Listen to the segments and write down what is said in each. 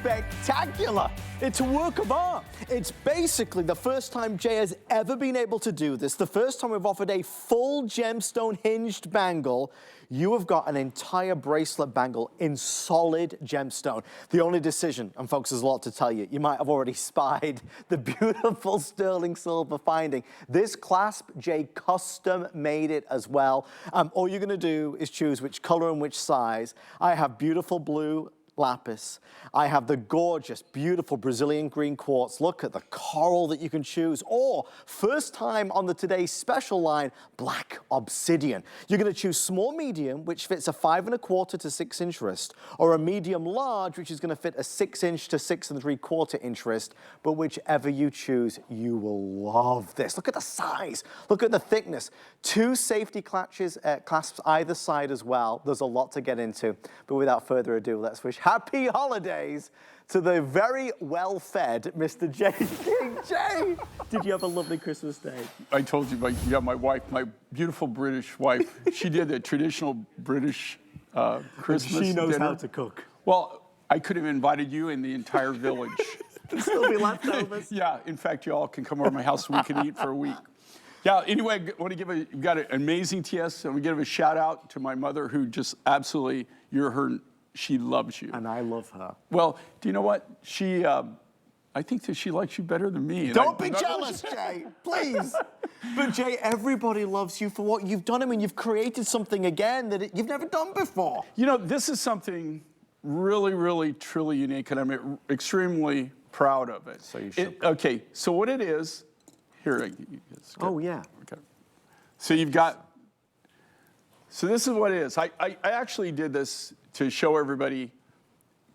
spectacular. It's a work of art. It's basically the first time Jay has ever been able to do this. The first time we've offered a full gemstone hinged bangle. You have got an entire bracelet bangle in solid gemstone. The only decision, and folks, there's a lot to tell you. You might have already spied the beautiful sterling silver finding. This clasp, Jay custom made it as well. All you're gonna do is choose which color and which size. I have beautiful blue lapis. I have the gorgeous, beautiful Brazilian green quartz. Look at the coral that you can choose. Or, first time on the Today's Special line, black obsidian. You're gonna choose small medium, which fits a 5 1/4 to 6 inch wrist, or a medium large, which is gonna fit a 6 inch to 6 3/4 inch wrist. But whichever you choose, you will love this. Look at the size. Look at the thickness. 2 safety clasps either side as well. There's a lot to get into. But without further ado, let's wish happy holidays to the very well-fed Mr. Jay King. Jay, did you have a lovely Christmas day? I told you, my wife, my beautiful British wife, she did a traditional British Christmas She knows dinner. how to cook. Well, I could have invited you and the entire village. There'll still be leftovers. Yeah, in fact, you all can come over to my house and we can eat for a week. Yeah, anyway, I want to give you've got an amazing TS, and we give a shout out to my mother who just absolutely, you're her, she loves you. And I love her. Well, do you know what? She, I think that she likes you better than me. Don't be jealous, Jay, please. But Jay, everybody loves you for what you've done. I mean, you've created something again that you've never done before. You know, this is something really, really, truly unique, and I'm extremely proud of it. So you should. Okay, so what it is, here. Oh, yeah. Okay. So you've got, so this is what it is. I actually did this to show everybody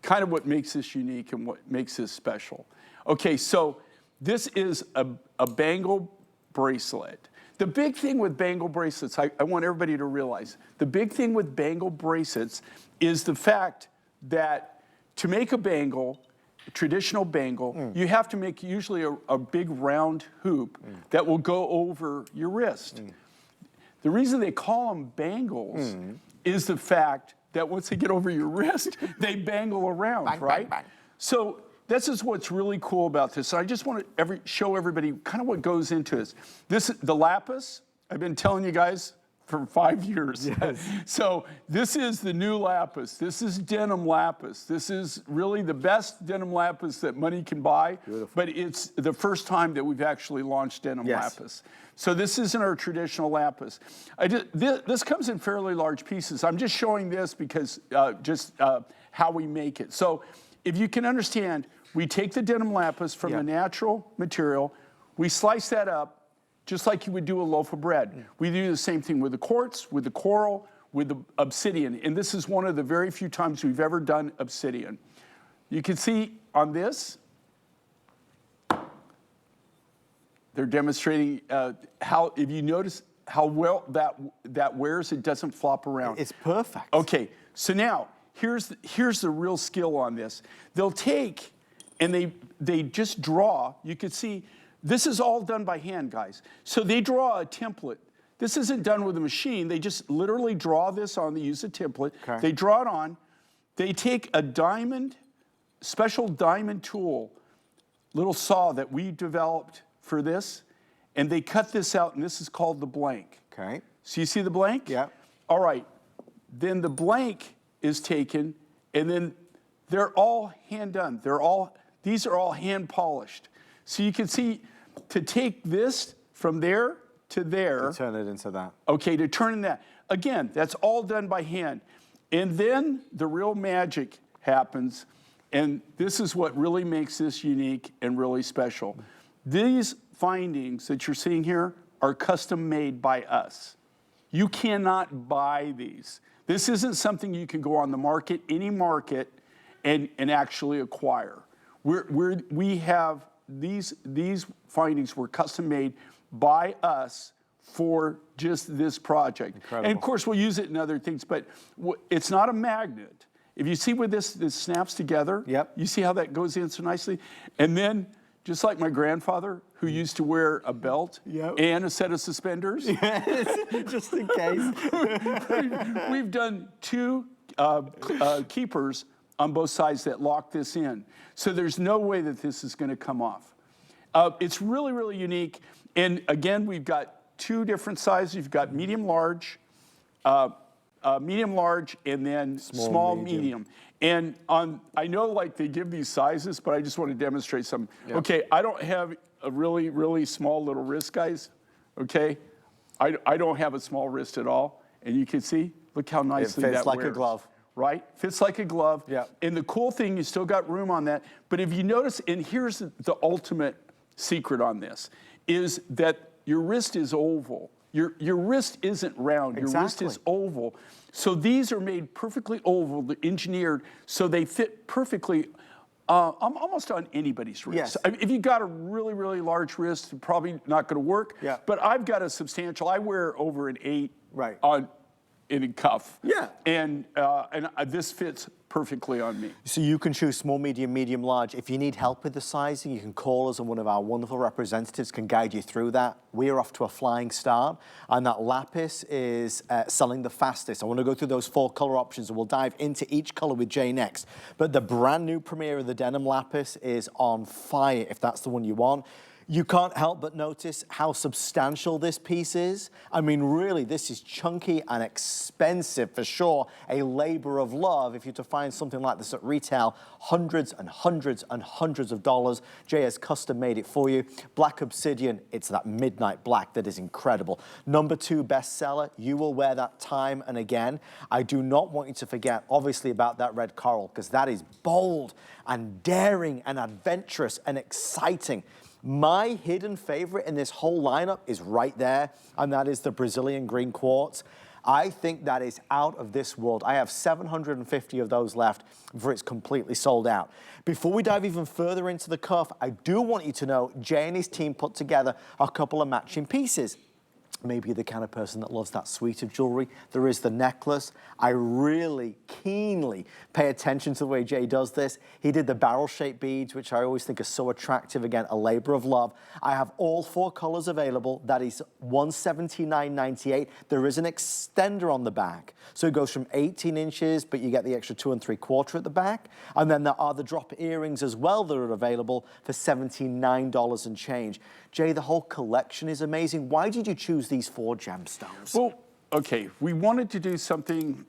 kind of what makes this unique and what makes this special. Okay, so this is a bangle bracelet. The big thing with bangle bracelets, I want everybody to realize, the big thing with bangle bracelets is the fact that to make a bangle, a traditional bangle, you have to make usually a big round hoop that will go over your wrist. The reason they call them bangles is the fact that once they get over your wrist, they bangle around, bang, right? bang, bang. So this is what's really cool about this. I just want to show everybody kind of what goes into this. The lapis, I've been telling you guys for 5 years. Yes. So this is the new lapis. This is denim lapis. This is really the best denim lapis that money can buy. Beautiful. But it's the first time that we've actually launched denim lapis. So this isn't our traditional lapis. This comes in fairly large pieces. I'm just showing this because how we make it. So if you can understand, we take the denim lapis from the natural material, we slice that up, just like you would do a loaf of bread. We do the same thing with the quartz, with the coral, with the obsidian. And this is one of the very few times we've ever done obsidian. You can see on this, they're demonstrating how, if you notice how well that wears, it doesn't flop around. It's perfect. Okay, so now, here's the real skill on this. They'll take, and they just draw, you can see, this is all done by hand, guys. So they draw a template. This isn't done with a machine. They just literally draw this on. They use a template. Okay. They draw it on. They take a special diamond tool, little saw that we developed for this, and they cut this out, and this is called the blank. Okay. So you see the blank? Yeah. All right. Then the blank is taken, and then they're all hand done. These are all hand polished. So you can see, to take this from there to there. To turn it into that. Okay, to turn in that. Again, that's all done by hand. And then the real magic happens, and this is what really makes this unique and really special. These findings that you're seeing here are custom made by us. You cannot buy these. This isn't something you can go on the market, any market, and actually acquire. We have these findings were custom made by us for just this project. Incredible. And of course we'll use it in other things, but it's not a magnet. If you see where this snaps together, you see how that goes in so nicely? And then, just like my grandfather, who used to wear a belt and a set of suspenders. Just in case. We've done 2 keepers on both sides that lock this in. So there's no way that this is going to come off. It's really, really unique. And again, we've got 2 different sizes. You've got medium, large, and then small, medium. And I know like they give these sizes, but I just want to demonstrate something. Yep. Okay, I don't have a really, really small little wrist, guys. Okay, I don't have a small wrist at all. And you can see, look how nicely that wears. It fits like a glove. Right? Fits like a glove. Yeah. And the cool thing, you still got room on that. But if you notice, and here's the ultimate secret on this, is that your wrist is oval. Your wrist isn't round. Exactly. Your wrist is oval. So these are made perfectly oval, engineered, so they fit perfectly almost on anybody's wrist. Yes. I mean, if you've got a really, really large wrist, probably not going to work. Yeah. But I've got a substantial, I wear over an 8 right. in a cuff. Yeah. And this fits perfectly on me. So you can choose small, medium, medium, large. If you need help with the sizing, you can call us and one of our wonderful representatives can guide you through that. We're off to a flying start, and that lapis is selling the fastest. I want to go through those 4 color options, and we'll dive into each color with Jay next. But the brand new premiere of the denim lapis is on fire, if that's the one you want. You can't help but notice how substantial this piece is. I mean, really, this is chunky and expensive for sure. A labor of love. If you're to find something like this at retail, hundreds and hundreds and hundreds of dollars. Jay has custom made it for you. Black obsidian, it's that midnight black that is incredible. Number 2 bestseller, you will wear that time and again. I do not want you to forget, obviously, about that red coral, because that is bold and daring and adventurous and exciting. My hidden favorite in this whole lineup is right there, and that is the Brazilian green quartz. I think that is out of this world. I have 750 of those left before it's completely sold out. Before we dive even further into the cuff, I do want you to know Jay and his team put together a couple of matching pieces. Maybe you're the kind of person that loves that suite of jewelry. There is the necklace. I really keenly pay attention to the way Jay does this. He did the barrel-shaped beads, which I always think are so attractive. Again, a labor of love. I have all 4 colors available. That is $179.98. There is an extender on the back. So it goes from 18 inches, but you get the extra 2 3/4 at the back. And then there are the drop earrings as well that are available for $79 and change. Jay, the whole collection is amazing. Why did you choose these 4 gemstones? Well, okay, we wanted to do something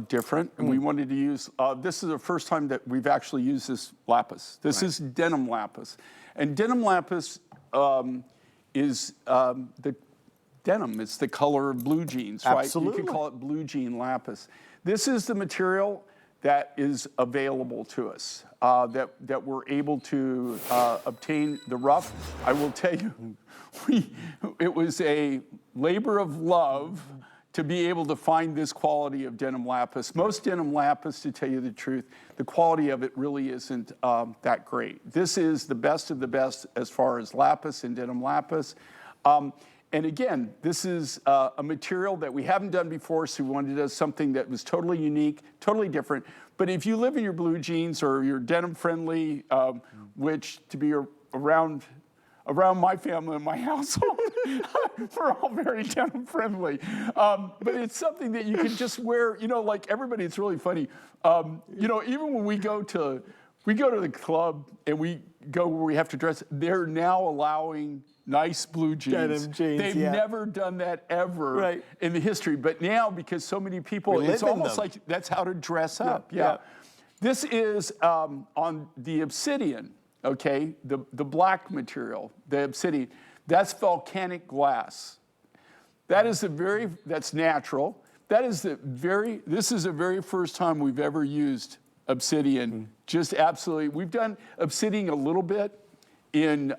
different, and we wanted to use, this is the first time that we've actually used this lapis. This is denim lapis. And denim lapis is the denim. It's the color of blue jeans, right? Absolutely. You can call it blue jean lapis. This is the material that is available to us, that we're able to obtain the rough. I will tell you, it was a labor of love to be able to find this quality of denim lapis. Most denim lapis, to tell you the truth, the quality of it really isn't that great. This is the best of the best as far as lapis and denim lapis. And again, this is a material that we haven't done before, so we wanted to do something that was totally unique, totally different. But if you live in your blue jeans or you're denim friendly, which to be around my family and my household, we're all very denim friendly. But it's something that you can just wear, you know, like everybody, it's really funny. You know, even when we go to the club and we go where we have to dress, they're now allowing nice blue jeans. Denim jeans, They've never done that ever in the history. But now, because so many people, it's almost like that's how to dress up. Yeah. This is on the obsidian, okay? The black material, the obsidian. That's volcanic glass. That is that's natural. This is the very first time we've ever used obsidian. Just absolutely. We've done obsidian a little bit in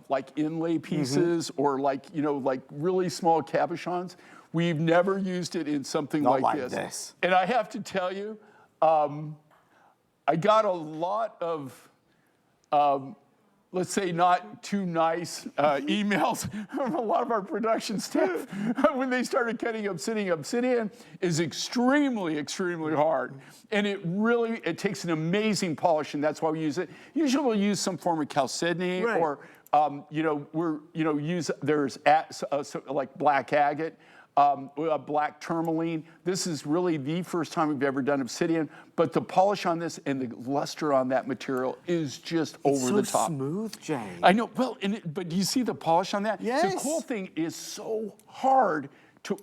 like inlay pieces or like, you know, like really small cabochons. We've never used it in something like this. And I have to tell you, I got a lot of, let's say, not too nice emails from a lot of our production staff when they started cutting obsidian. Obsidian is extremely, extremely hard. And it takes an amazing polish, and that's why we use it. Usually we'll use some form of chalcedony or, you know, there's like black agate. black tourmaline. This is really the first time we've ever done obsidian, but the polish on this and the luster on that material is just over the top. It's so smooth, Jay. I know, well, but do you see the polish on that? Yes. The cool thing is so hard to,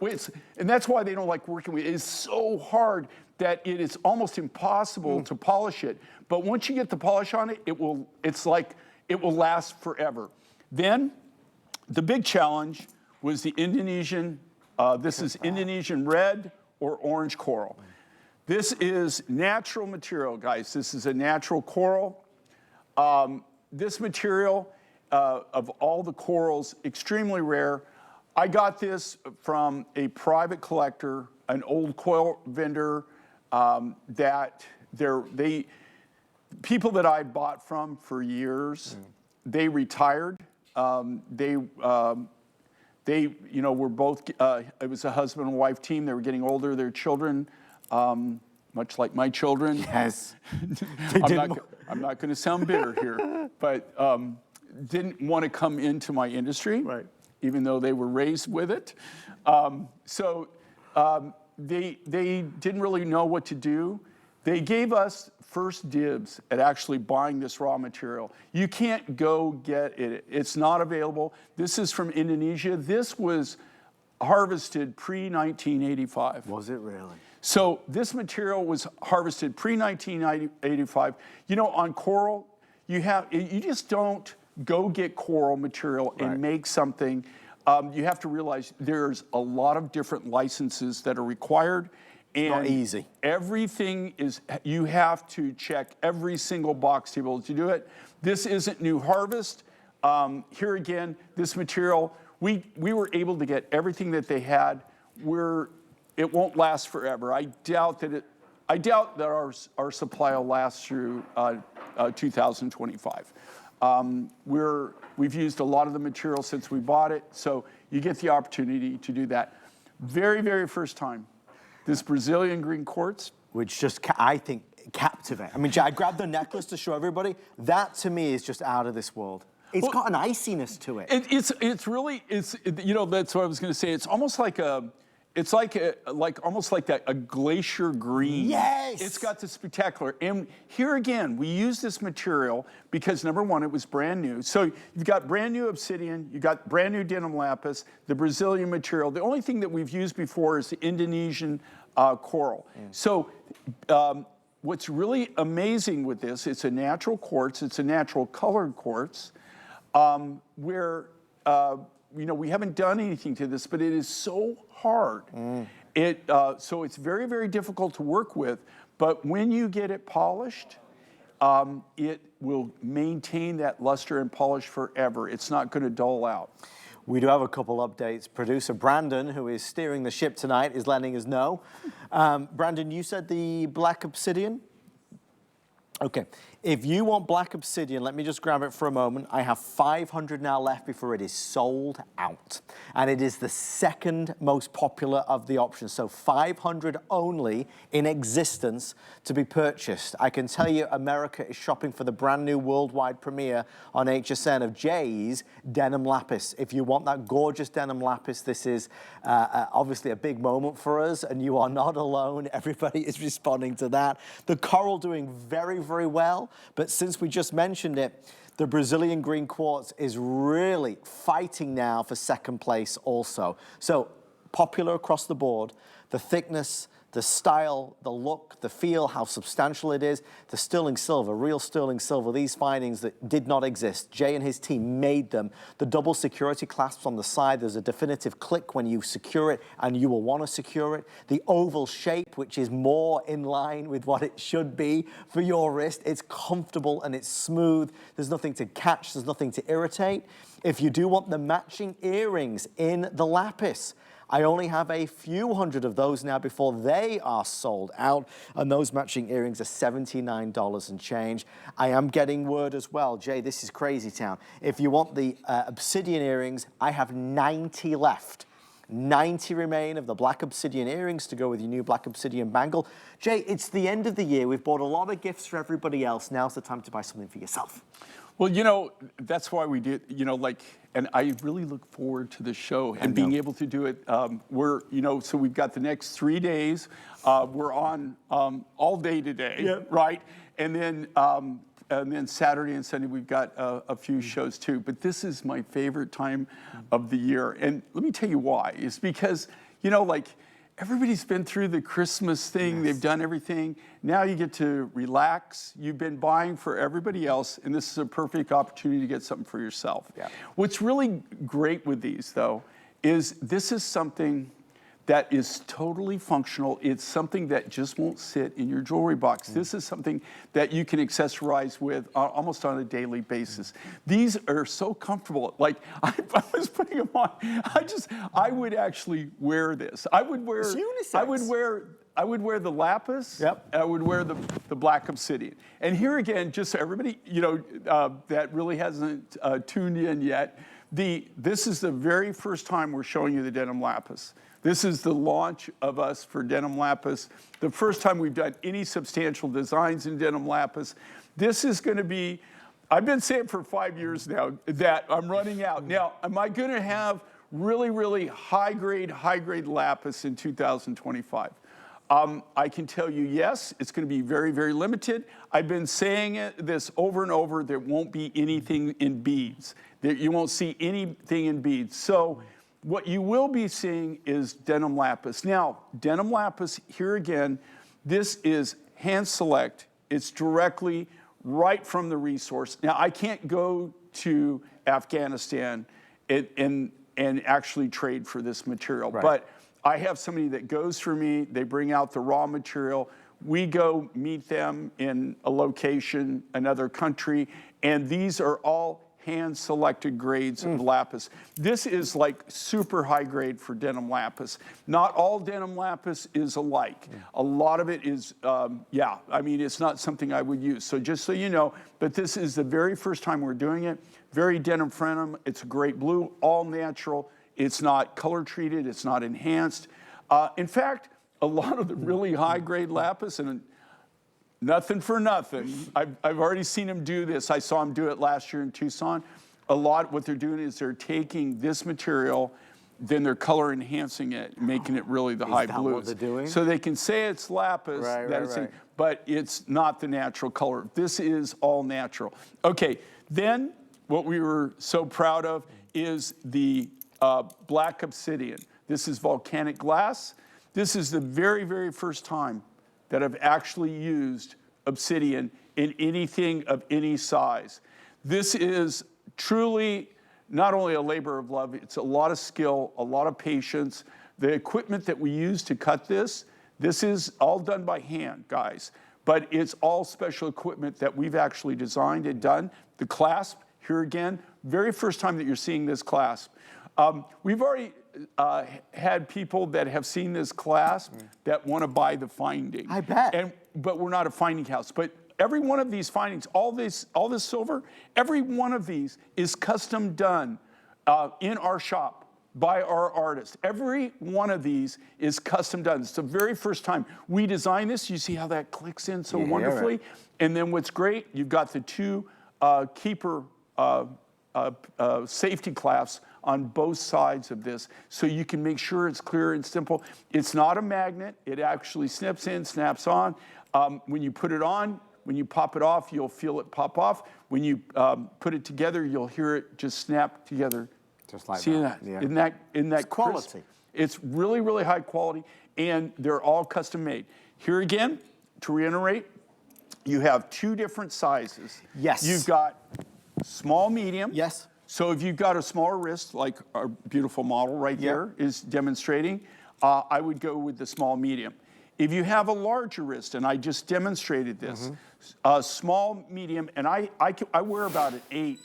and that's why they don't like working with it. It's so hard that it is almost impossible to polish it. But once you get the polish on it, it's like it will last forever. Then the big challenge was the Indonesian, this is Indonesian red or orange coral. This is natural material, guys. This is a natural coral. This material, of all the corals, extremely rare. I got this from a private collector, an old coral vendor, that people that I bought from for years, they retired. They were both, it was a husband and wife team. They were getting older, their children, much like my children. Yes. I'm not going to sound bitter here, but didn't want to come into my industry, right, even though they were raised with it. They didn't really know what to do. They gave us first dibs at actually buying this raw material. You can't go get it. It's not available. This is from Indonesia. This was harvested pre-1985. Was it really? So this material was harvested pre-1985. You know, on coral, you just don't go get coral material and make something. You have to realize there's a lot of different licenses that are required. And not easy. Everything is, you have to check every single box to be able to do it. This isn't new harvest. Here again, this material, we were able to get everything that they had. It won't last forever. I doubt that our supply will last through 2025. We've used a lot of the material since we bought it, so you get the opportunity to do that. Very, very first time. This Brazilian green quartz. Which just, I think, captivate. I mean, I grabbed the necklace to show everybody. That, to me, is just out of this world. It's got an iciness to it. It's really, you know, that's what I was going to say. It's almost like almost like a glacier green. Yes. It's got this spectacular. And here again, we use this material because number one, it was brand new. So you've got brand new obsidian, you've got brand new denim lapis, the Brazilian material. The only thing that we've used before is the Indonesian coral. So what's really amazing with this, it's a natural quartz, it's a natural colored quartz, where you know, we haven't done anything to this, but it is so hard. So it's very, very difficult to work with. But when you get it polished, it will maintain that luster and polish forever. It's not going to dull out. We do have a couple updates. Producer Brandon, who is steering the ship tonight, is letting us know. Brandon, you said the black obsidian? Okay, if you want black obsidian, let me just grab it for a moment. I have 500 now left before it is sold out. And it is the second most popular of the options. So 500 only in existence to be purchased. I can tell you America is shopping for the brand new worldwide premiere on HSN of Jay's Denim Lapis. If you want that gorgeous denim lapis, this is obviously a big moment for us, and you are not alone. Everybody is responding to that. The coral doing very, very well. But since we just mentioned it, the Brazilian green quartz is really fighting now for second place also. So popular across the board, the thickness, the style, the look, the feel, how substantial it is, the sterling silver, real sterling silver, these findings that did not exist. Jay and his team made them. The double security clasps on the side, there's a definitive click when you secure it, and you will want to secure it. The oval shape, which is more in line with what it should be for your wrist. It's comfortable and it's smooth. There's nothing to catch, there's nothing to irritate. If you do want the matching earrings in the lapis, I only have a few hundred of those now before they are sold out, and those matching earrings are $79 and change. I am getting word as well, Jay, this is crazy town. If you want the obsidian earrings, I have 90 left. 90 remain of the black obsidian earrings to go with your new black obsidian bangle. Jay, it's the end of the year. We've bought a lot of gifts for everybody else. Now's the time to buy something for yourself. Well, you know, that's why we did, you know, like, and I really look forward to the show and being able to do it. We're, you know, so we've got the next 3 days. We're on all day today, right? And then Saturday and Sunday, we've got a few shows too. But this is my favorite time of the year. And let me tell you why. It's because, you know, like, everybody's been through the Christmas thing. They've done everything. Now you get to relax. You've been buying for everybody else, and this is a perfect opportunity to get something for yourself. What's really great with these, though, is this is something that is totally functional. It's something that just won't sit in your jewelry box. This is something that you can accessorize with almost on a daily basis. These are so comfortable. Like, I was putting them on. I would actually wear this. I would wear. It's unisex. I would wear the lapis. I would wear the black obsidian. And here again, just so everybody, you know, that really hasn't tuned in yet, this is the very first time we're showing you the denim lapis. This is the launch of us for denim lapis. The first time we've done any substantial designs in denim lapis. This is going to be, I've been saying for 5 years now that I'm running out. Now, am I going to have really, really high grade lapis in 2025? I can tell you, yes, it's going to be very, very limited. I've been saying this over and over. There won't be anything in beads. You won't see anything in beads. So what you will be seeing is denim lapis. Now, denim lapis, here again, this is hand select. It's directly right from the resource. Now, I can't go to Afghanistan and actually trade for this material, but I have somebody that goes for me. They bring out the raw material. We go meet them in a location, another country, and these are all hand-selected grades of lapis. This is like super high grade for denim lapis. Not all denim lapis is alike. A lot of it is, I mean, it's not something I would use. So just so you know, but this is the very first time we're doing it. Very denim friendly. It's a great blue, all natural. It's not color treated. It's not enhanced. In fact, a lot of the really high grade lapis, and nothing for nothing. I've already seen them do this. I saw them do it last year in Tucson. What they're doing is they're taking this material, then they're color enhancing it, making it really the high blues. What they're doing? So they can say it's lapis, but it's not the natural color. This is all natural. Okay, then what we were so proud of is the black obsidian. This is volcanic glass. This is the very, very first time that I've actually used obsidian in anything of any size. This is truly not only a labor of love, it's a lot of skill, a lot of patience. The equipment that we use to cut this is all done by hand, guys, but it's all special equipment that we've actually designed and done. The clasp, here again, very first time that you're seeing this clasp. We've already had people that have seen this clasp that want to buy the finding. I bet. But we're not a finding house. But every one of these findings, all this silver, every one of these is custom done in our shop by our artists. Every one of these is custom done. It's the very first time we designed this. You see how that clicks in so wonderfully? Right. And then what's great, you've got the two keeper safety clasps on both sides of this, so you can make sure it's clear and simple. It's not a magnet. It actually snips in, snaps on. When you put it on, when you pop it off, you'll feel it pop off. When you put it together, you'll hear it just snap together. Just like See that? Yeah. Isn't that it's quality. Crisp? It's really, really high quality, and they're all custom made. Here again, to reiterate, you have two different sizes. Yes. You've got small, medium. Yes. So if you've got a smaller wrist, like our beautiful model right here is demonstrating, I would go with the small, medium. If you have a larger wrist, and I just demonstrated this, small, medium, and I wear about an 8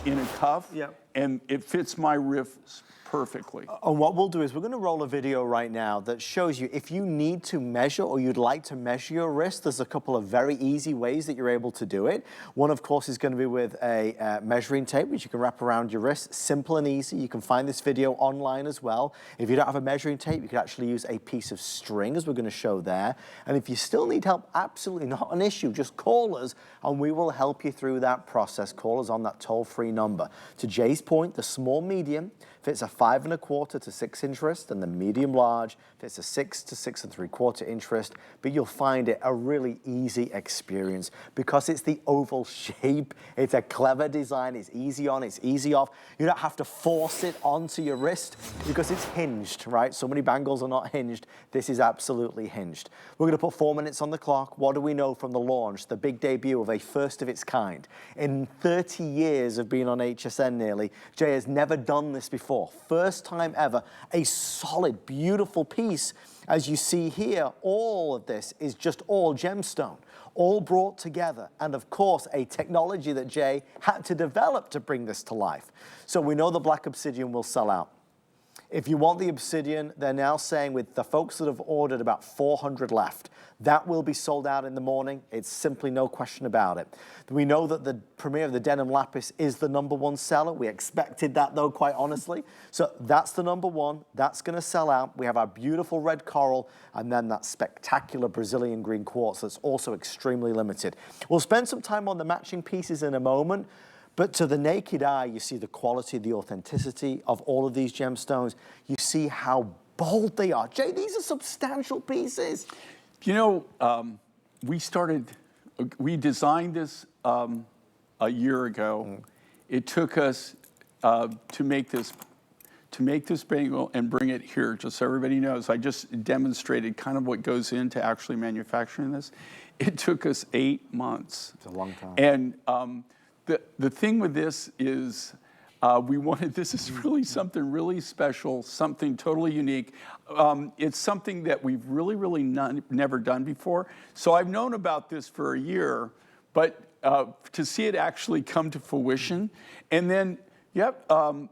in a cuff, and it fits my wrist perfectly. And what we'll do is we're going to roll a video right now that shows you if you need to measure or you'd like to measure your wrist, there's a couple of very easy ways that you're able to do it. One, of course, is going to be with a measuring tape, which you can wrap around your wrist. Simple and easy. You can find this video online as well. If you don't have a measuring tape, you can actually use a piece of string, as we're going to show there. And if you still need help, absolutely not an issue. Just call us and we will help you through that process. Call us on that toll-free number. To Jay's point, the small medium fits a 5 1/4 to 6 inch wrist, and the medium large fits a 6 to 6 3/4 inch wrist. But you'll find it a really easy experience because it's the oval shape. It's a clever design. It's easy on, it's easy off. You don't have to force it onto your wrist because it's hinged, right? So many bangles are not hinged. This is absolutely hinged. We're going to put 4 minutes on the clock. What do we know from the launch, the big debut of a first of its kind? In 30 years of being on HSN nearly, Jay has never done this before. First time ever, a solid, beautiful piece. As you see here, all of this is just all gemstone, all brought together. And of course, a technology that Jay had to develop to bring this to life. So we know the black obsidian will sell out. If you want the obsidian, they're now saying with the folks that have ordered about 400 left, that will be sold out in the morning. It's simply no question about it. We know that the premiere of the denim lapis is the #1 seller. We expected that though, quite honestly. So that's the #1. That's going to sell out. We have our beautiful red coral and then that spectacular Brazilian green quartz that's also extremely limited. We'll spend some time on the matching pieces in a moment. But to the naked eye, you see the quality, the authenticity of all of these gemstones. You see how bold they are. Jay, these are substantial pieces. You know, we designed this a year ago. It took us to make this bangle and bring it here, just so everybody knows. I just demonstrated kind of what goes into actually manufacturing this. It took us 8 months. It's a long time. And the thing with this is this is really something really special, something totally unique. It's something that we've really never done before. So I've known about this for a year, but to see it actually come to fruition. And then,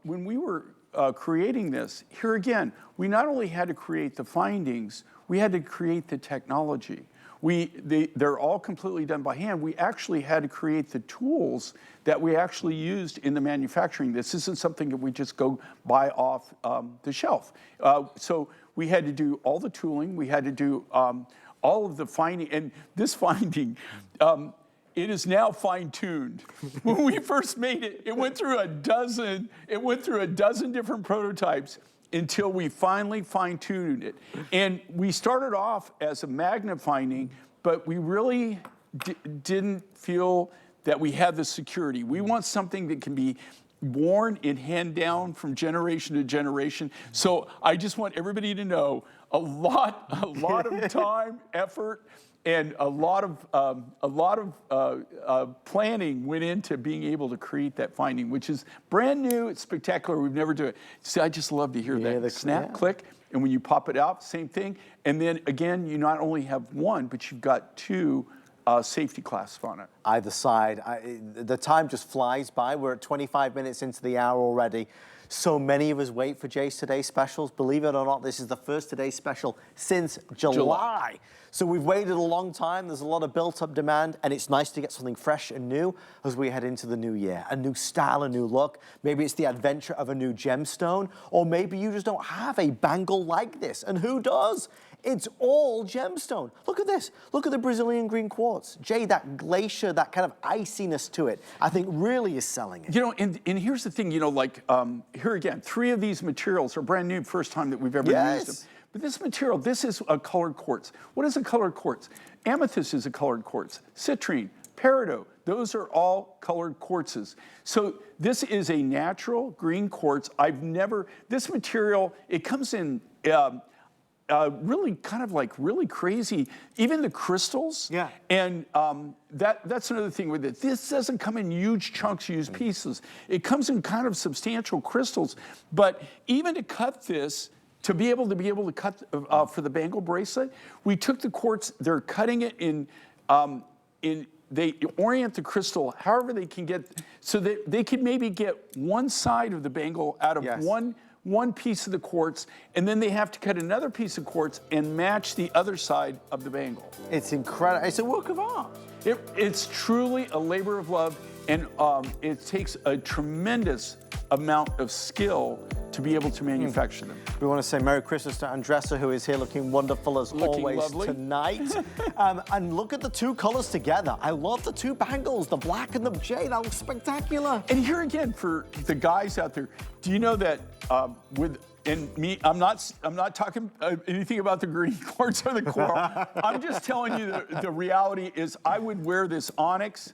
when we were creating this, here again, we not only had to create the findings, we had to create the technology. They're all completely done by hand. We actually had to create the tools that we actually used in the manufacturing. This isn't something that we just go buy off the shelf. So we had to do all the tooling. We had to do all of the finding. And this finding, it is now fine-tuned. When we first made it, it went through a dozen different prototypes until we finally fine-tuned it. And we started off as a magnet finding, but we really didn't feel that we had the security. We want something that can be worn and hand down from generation to generation. So I just want everybody to know a lot of time, effort, and a lot of planning went into being able to create that finding, which is brand new. It's spectacular. We've never done it. See, I just love to hear that the snap, click, and when you pop it out, same thing. And then again, you not only have one, but you've got two safety clasps on it. Either side. The time just flies by. We're at 25 minutes into the hour already. So many of us wait for Jay's Today specials. Believe it or not, this is the first Today special since July. So we've waited a long time. There's a lot of built-up demand, and it's nice to get something fresh and new as we head into the new year. A new style, a new look. Maybe it's the adventure of a new gemstone, or maybe you just don't have a bangle like this. And who does? It's all gemstone. Look at this. Look at the Brazilian green quartz. Jay, that glacier, that kind of iciness to it, I think really is selling it. You know, and here's the thing, you know, like here again, 3 of these materials are brand new, first time that we've ever used them. But this material, this is a colored quartz. What is a colored quartz? Amethyst is a colored quartz. Citrine, peridot, those are all colored quartzes. So this is a natural green quartz. This material, it comes in really kind of like really crazy, even the crystals. Yeah. And that's another thing with it. This doesn't come in huge chunks, huge pieces. It comes in kind of substantial crystals. But even to cut this, to be able to cut for the bangle bracelet, we took the quartz. They're cutting it in they orient the crystal however they can get, so that they could maybe get one side of the bangle out of one piece of the quartz, and then they have to cut another piece of quartz and match the other side of the bangle. It's incredible. It's a work of art. It's truly a labor of love, and it takes a tremendous amount of skill to be able to manufacture them. We want to say Merry Christmas to Andressa, who is here looking wonderful as always lovely tonight. And look at the two colors together. I love the two bangles, the black and the jade. That looks spectacular. And here again, for the guys out there, do you know that and me, I'm not talking anything about the green quartz or the coral. I'm just telling you the reality is I would wear this onyx,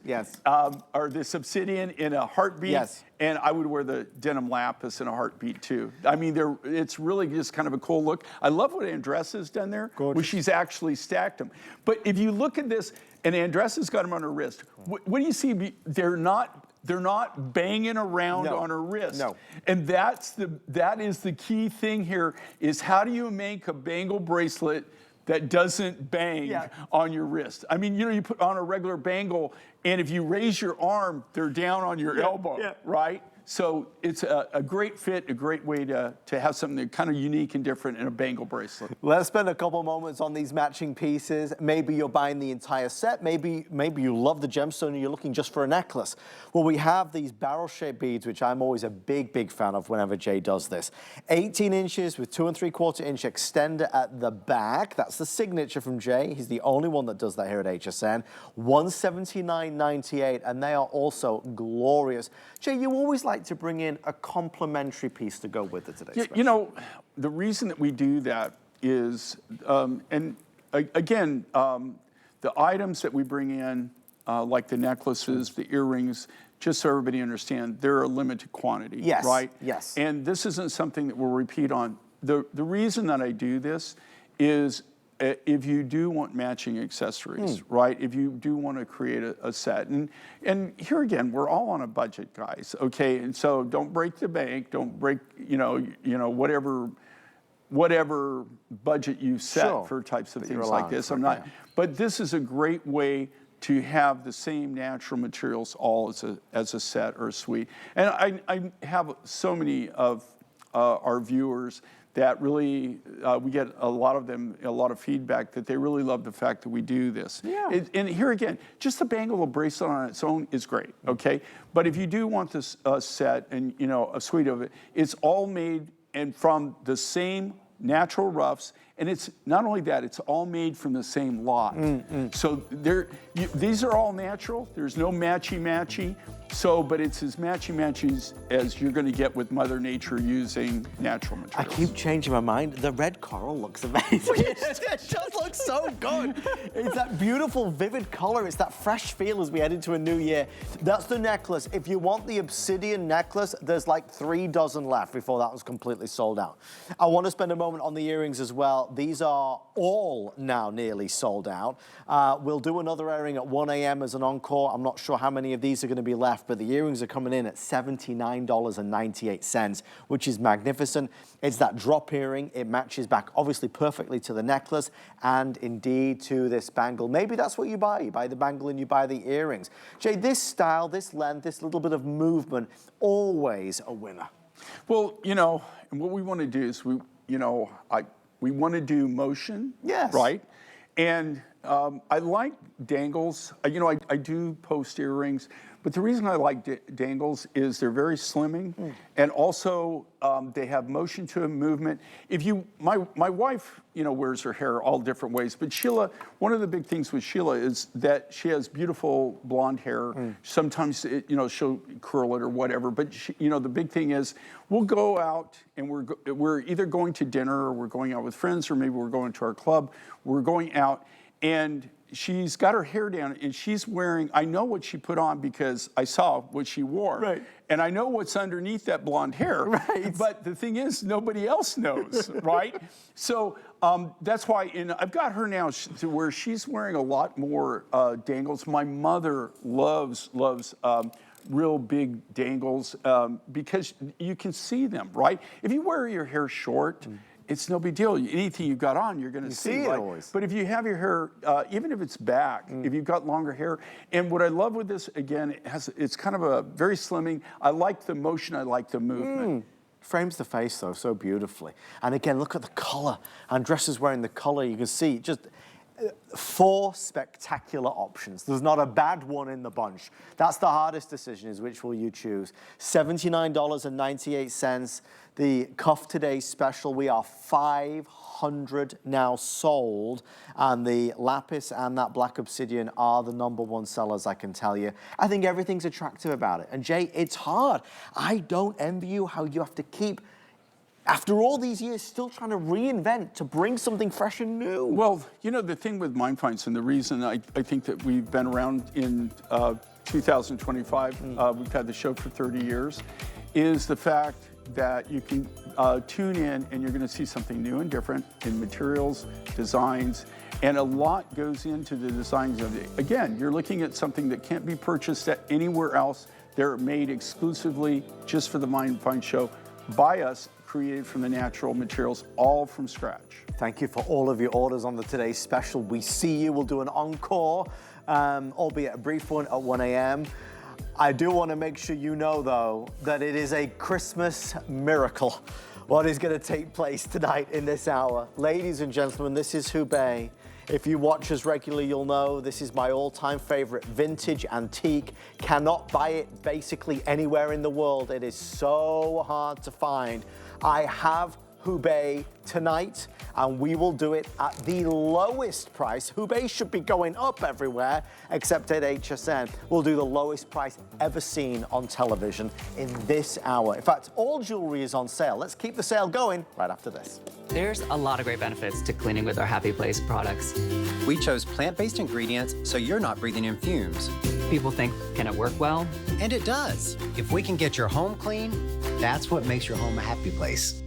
or this obsidian in a heartbeat, and I would wear the denim lapis in a heartbeat too. I mean, it's really just kind of a cool look. I love what Andressa's done there, where she's actually stacked them. But if you look at this, and Andressa's got them on her wrist, what do you see? They're not banging around on her wrist. No. And that is the key thing here, is how do you make a bangle bracelet that doesn't bang on your wrist? I mean, you put on a regular bangle, and if you raise your arm, they're down on your elbow, right? So it's a great fit, a great way to have something kind of unique and different in a bangle bracelet. Let's spend a couple moments on these matching pieces. Maybe you're buying the entire set. Maybe you love the gemstone and you're looking just for a necklace. Well, we have these barrel-shaped beads, which I'm always a big fan of whenever Jay does this. 18 inches with 2 3/4 inch extender at the back. That's the signature from Jay. He's the only one that does that here at HSN. $179.98, and they are also glorious. Jay, you always like to bring in a complimentary piece to go with it today. You know, the reason that we do that is, the items that we bring in, like the necklaces, the earrings, just so everybody understands, they're a limited quantity, right? Yes. And this isn't something that we'll repeat on. The reason that I do this is, if you do want matching accessories, right? If you do want to create a set, and here again, we're all on a budget, guys. Okay, and so don't break the bank, don't break, whatever budget you set for types of things like this. But this is a great way to have the same natural materials all as a set or a suite. And I have so many of our viewers that really, we get a lot of feedback that they really love the fact that we do this. And here again, just the bangle of bracelet on its own is great, okay? But if you do want this set and a suite of it, it's all made and from the same natural roughs, and it's not only that, it's all made from the same lot. So these are all natural. There's no matchy-matchy. But it's as matchy-matchy as you're going to get with Mother Nature using natural materials. I keep changing my mind. The red coral looks amazing. It just looks so good. It's that beautiful, vivid color. It's that fresh feel as we head into a new year. That's the necklace. If you want the obsidian necklace, there's like 3 dozen left before that was completely sold out. I want to spend a moment on the earrings as well. These are all now nearly sold out. We'll do another airing at 1 a.m. as an encore. I'm not sure how many of these are going to be left, but the earrings are coming in at $79.98, which is magnificent. It's that drop earring. It matches back obviously perfectly to the necklace and indeed to this bangle. Maybe that's what you buy. You buy the bangle and you buy the earrings. Jay, this style, this length, this little bit of movement, always a winner. Well, and what we want to do is we want to do motion, right? And I like dangles. I do post earrings, but the reason I like dangles is they're very slimming, and also they have motion to them, movement. My wife, wears her hair all different ways, but Sheila, one of the big things with Sheila is that she has beautiful blonde hair. Sometimes, she'll curl it or whatever, but the big thing is we'll go out and we're either going to dinner or we're going out with friends, or maybe we're going to our club. We're going out, and she's got her hair down, and she's wearing, I know what she put on because I saw what she wore. Right. And I know what's underneath that blonde hair. Right. But the thing is, nobody else knows, right? So that's why, I've got her now to where she's wearing a lot more dangles. My mother loves real big dangles because you can see them, right? If you wear your hair short, it's no big deal. Anything you've got on, you're going to see it like, always. But if you have your hair, even if it's back, if you've got longer hair, and what I love with this, again, it's kind of a very slimming. I like the motion. I like the movement. Frames the face, though, so beautifully. And again, look at the collar. Andressa's wearing the collar. You can see just 4 spectacular options. There's not a bad one in the bunch. That's the hardest decision, is which will you choose. $79.98. The Cuff Today special, we are 500 now sold, and the lapis and that black obsidian are the #1 sellers, I can tell you. I think everything's attractive about it. And Jay, it's hard. I don't envy you how you have to keep, after all these years, still trying to reinvent, to bring something fresh and new. Well, you know, the thing with Mind Finds, and the reason I think that we've been around in 2025, we've had the show for 30 years, is the fact that you can tune in and you're going to see something new and different in materials, designs, and a lot goes into the designs of it. Again, you're looking at something that can't be purchased at anywhere else. They're made exclusively just for the Mind Find show by us, created from the natural materials, all from scratch. Thank you for all of your orders on the Today Special. We see you. We'll do an encore, albeit a brief one, at 1 a.m. I do want to make sure you know, though, that it is a Christmas miracle what is going to take place tonight in this hour. Ladies and gentlemen, this is Hubei. If you watch us regularly, you'll know this is my all-time favorite vintage antique. Cannot buy it basically anywhere in the world. It is so hard to find. I have Hubei tonight, and we will do it at the lowest price. Hubei should be going up everywhere except at HSN. We'll do the lowest price ever seen on television in this hour. In fact, all jewelry is on sale. Let's keep the sale going right after this. There's a lot of great benefits to cleaning with our Happy Place products. We chose plant-based ingredients so you're not breathing in fumes. People think, can it work well? And it does. If we can get your home clean, that's what makes your home a happy place.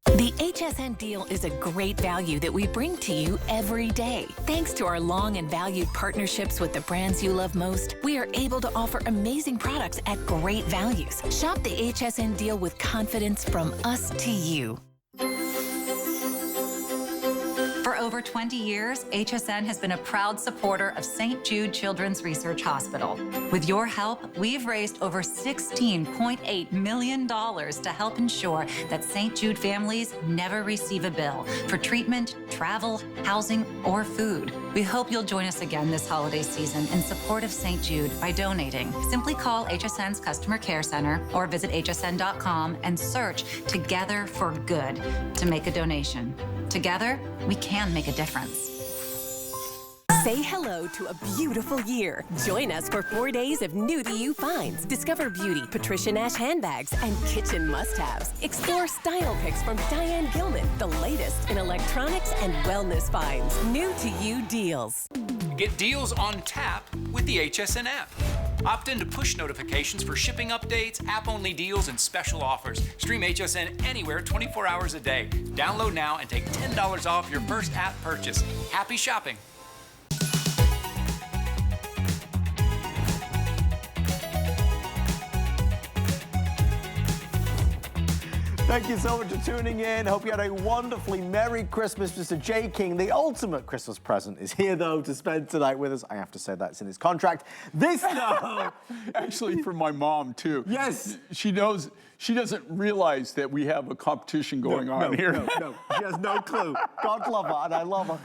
The HSN deal is a great value that we bring to you every day. Thanks to our long and valued partnerships with the brands you love most, we are able to offer amazing products at great values. Shop the HSN deal with confidence from us to you. For over 20 years, HSN has been a proud supporter of St. Jude Children's Research Hospital. With your help, we've raised over $16.8 million to help ensure that St. Jude families never receive a bill for treatment, travel, housing, or food. We hope you'll join us again this holiday season in support of St. Jude by donating. Simply call HSN's Customer Care Center or visit hsn.com and search Together for Good to make a donation. Together, we can make a difference. Say hello to a beautiful year. Join us for 4 days of new to you finds. Discover beauty, Patricia Nash handbags, and kitchen must-haves. Explore style picks from Diane Gilman, the latest in electronics and wellness finds. New to you deals. Get deals on tap with the HSN app. Opt into push notifications for shipping updates, app-only deals, and special offers. Stream HSN anywhere 24 hours a day. Download now and take $10 off your first app purchase. Happy shopping. Thank you so much for tuning in. Hope you had a wonderfully Merry Christmas. Mr. J. King, the ultimate Christmas present, is here, though, to spend tonight with us. I have to say that's in his contract. This, though... Actually, for my mom, too. Yes. She knows, she doesn't realize that we have a competition going on here. No, she has no clue. God love her, and I love her.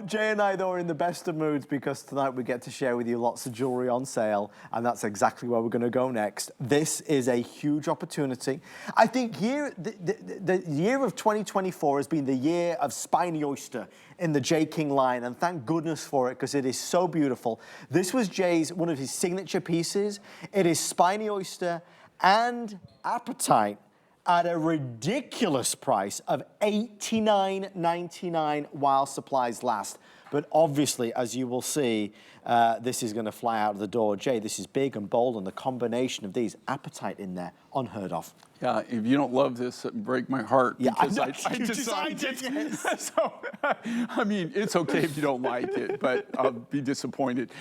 Jay and I, though, are in the best of moods because tonight we get to share with you lots of jewelry on sale, and that's exactly where we're going to go next. This is a huge opportunity. I think here... The year of 2024 has been the year of Spiny Oyster in the J. King line, and thank goodness for it because it is so beautiful. This was Jay's, one of his signature pieces. It is Spiny Oyster and Apatite at a ridiculous price of $89.99 while supplies last. But obviously, as you will see, this is going to fly out of the door. Jay, this is big and bold, and the combination of these, apatite in there, unheard of. Yeah, if you don't love this, it break my heart. Yeah, because I know, I you designed it. yes. So, I mean, it's okay if you don't like it, but I'll be disappointed.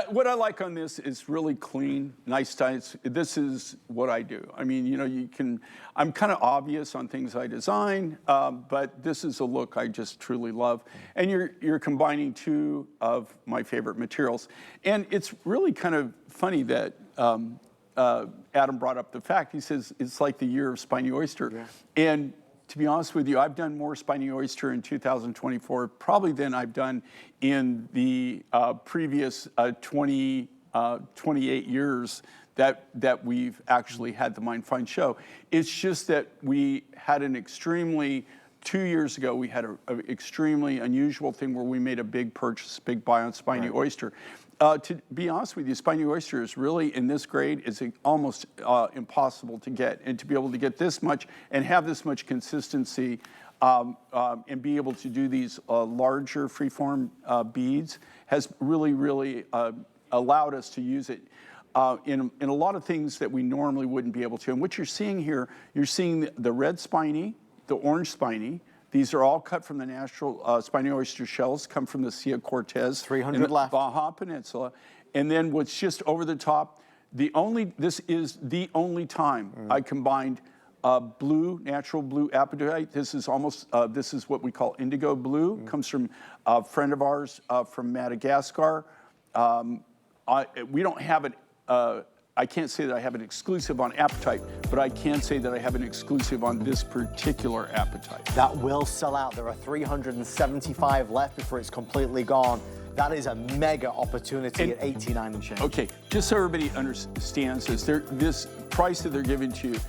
What I like on this is really clean, nice styles. This is what I do. I mean, you know, I'm kind of obvious on things I design, but this is a look I just truly love. And you're combining two of my favorite materials. And it's really kind of funny that Adam brought up the fact, he says, it's like the year of spiny oyster. Yeah. And to be honest with you, I've done more spiny oyster in 2024 probably than I've done in the previous 28 years that we've actually had the Mind Find show. It's just that we had an extremely, 2 years ago, we had an extremely unusual thing where we made a big purchase, big buy on spiny oyster. To be honest with you, spiny oyster is really, in this grade, is almost impossible to get. And to be able to get this much and have this much consistency and be able to do these larger freeform beads has really, really allowed us to use it in a lot of things that we normally wouldn't be able to. And what you're seeing here, you're seeing the red spiny, the orange spiny. These are all cut from the natural spiny oyster shells, come from the Sea of Cortez. 300 in the left. Baja Peninsula. And then what's just over the top, this is the only time I combined natural blue apatite. This is this is what we call indigo blue. Comes from a friend of ours from Madagascar. We don't have it, I can't say that I have an exclusive on apatite, but I can say that I have an exclusive on this particular apatite. That will sell out. There are 375 left before it's completely gone. That is a mega opportunity at 89 and change. Okay, just so everybody understands this, this price that they're giving to you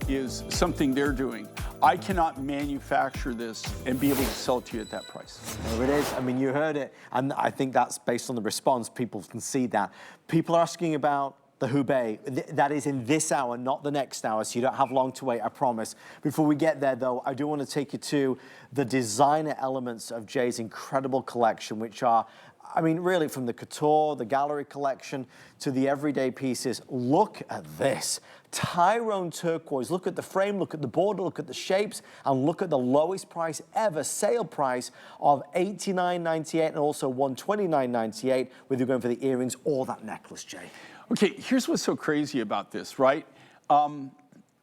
is something they're doing. I cannot manufacture this and be able to sell it to you at that price. There it is. I mean, you heard it. And I think that's based on the response. People can see that. People are asking about the Hubei. That is in this hour, not the next hour, so you don't have long to wait, I promise. Before we get there, though, I do want to take you to the designer elements of Jay's incredible collection, which are, I mean, really from the couture, the gallery collection, to the everyday pieces. Look at this. Tyrone turquoise. Look at the frame, look at the border, look at the shapes, and look at the lowest price ever, sale price of $89.98 and also $129.98, whether you're going for the earrings or that necklace, Jay. Okay, here's what's so crazy about this, right?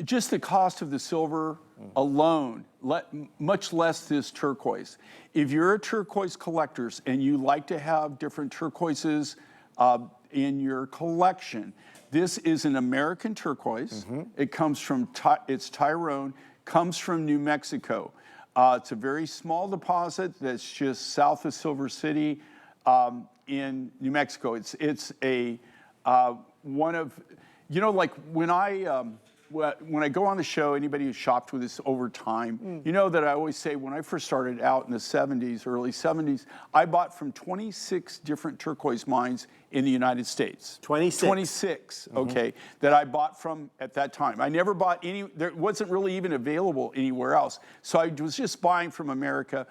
Just the cost of the silver alone, much less this turquoise. If you're a turquoise collector and you like to have different turquoises in your collection, this is an American turquoise. It comes from, it's Tyrone, comes from New Mexico. It's a very small deposit that's just south of Silver City in New Mexico. It's a, one of, you know, like when I go on the show, anybody who's shopped with us over time, you know that I always say when I first started out in the 70s, early 70s, I bought from 26 different turquoise mines in the United States. 26? 26, okay, that I bought from at that time. I never bought any, there wasn't really even available anywhere else. So I was just buying from America.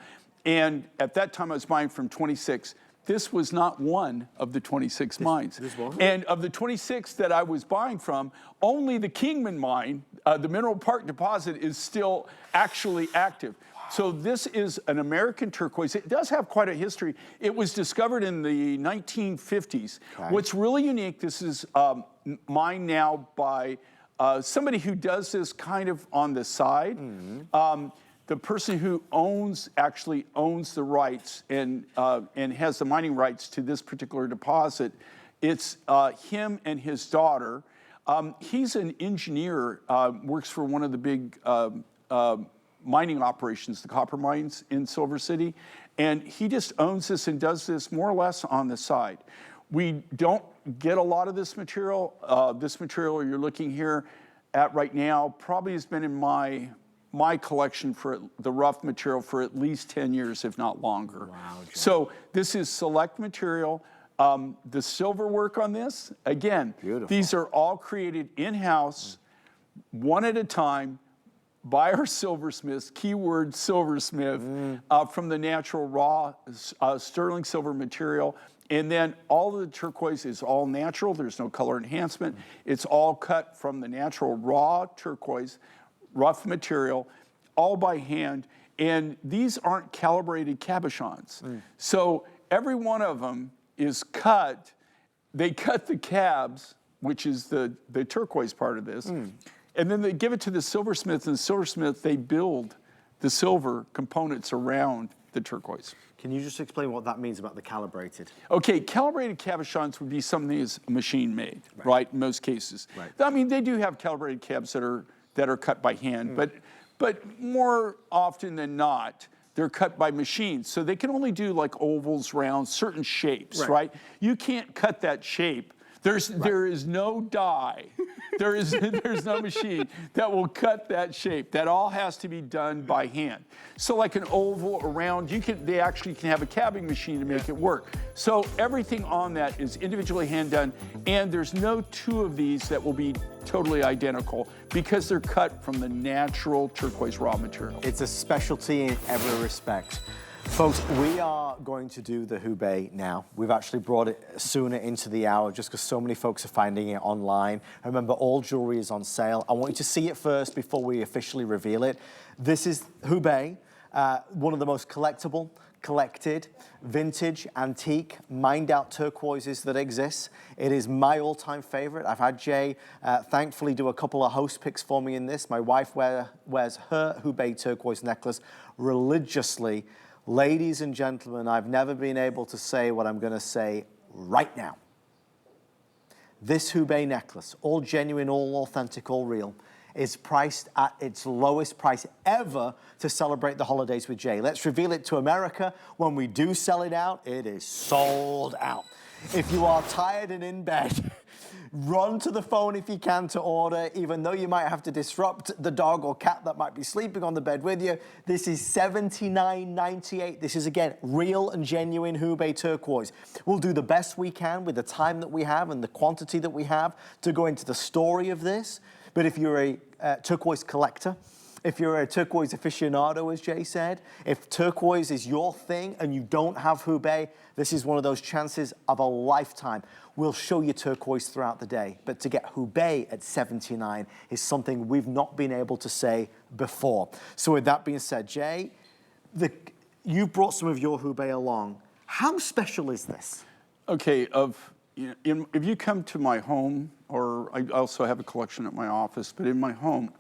And at that time I was buying from 26. This was not one of the 26 mines. And of the 26 that I was buying from, only the Kingman mine, the Mineral Park deposit, is still actually active. So this is an American turquoise. It does have quite a history. It was discovered in the 1950s. Okay. What's really unique, this is mined now by somebody who does this kind of on the side. The person who actually owns the rights and has the mining rights to this particular deposit. It's him and his daughter. He's an engineer, works for one of the big mining operations, the copper mines in Silver City. And he just owns this and does this more or less on the side. We don't get a lot of this material. This material you're looking here at right now probably has been in my collection for the rough material for at least 10 years, if not longer. Wow, so this is select material. The silver work on this, again, beautiful. These are all created in-house, one at a time, by our silversmiths, keyword silversmith, from the natural raw sterling silver material. And then all of the turquoise is all natural. There's no color enhancement. It's all cut from the natural raw turquoise, rough material, all by hand. And these aren't calibrated cabochons. So every one of them is cut. They cut the cabs, which is the turquoise part of this. And then they give it to the silversmith, and the silversmith, they build the silver components around the turquoise. Can you just explain what that means about the calibrated? Okay, calibrated cabochons would be something that's machine made, right? In most cases. Right. I mean, they do have calibrated cabs that are cut by hand, but more often than not, they're cut by machines. So they can only do like ovals, rounds, certain shapes, right? You can't cut that shape. There is no die. There's no machine that will cut that shape. That all has to be done by hand. So like an oval, a round, they actually can have a cabbing machine to make it work. So everything on that is individually hand done, and there's no two of these that will be totally identical because they're cut from the natural turquoise raw material. It's a specialty in every respect. Folks, we are going to do the Hubei now. We've actually brought it sooner into the hour just because so many folks are finding it online. Remember, all jewelry is on sale. I want you to see it first before we officially reveal it. This is Hubei, one of the most collectible, collected, vintage, antique, mined-out turquoises that exists. It is my all-time favorite. I've had Jay thankfully do a couple of host picks for me in this. My wife wears her Hubei turquoise necklace religiously. Ladies and gentlemen, I've never been able to say what I'm going to say right now. This Hubei necklace, all genuine, all authentic, all real, is priced at its lowest price ever to celebrate the holidays with Jay. Let's reveal it to America. When we do sell it out, it is sold out. If you are tired and in bed, run to the phone if you can to order, even though you might have to disrupt the dog or cat that might be sleeping on the bed with you. This is $79.98. This is, again, real and genuine Hubei turquoise. We'll do the best we can with the time that we have and the quantity that we have to go into the story of this. But if you're a turquoise collector, if you're a turquoise aficionado, as Jay said, if turquoise is your thing and you don't have Hubei, this is one of those chances of a lifetime. We'll show you turquoise throughout the day, but to get Hubei at $79 is something we've not been able to say before. So with that being said, Jay, you brought some of your Hubei along. How special is this? Okay, if you come to my home, or I also have a collection at my office, but in my home,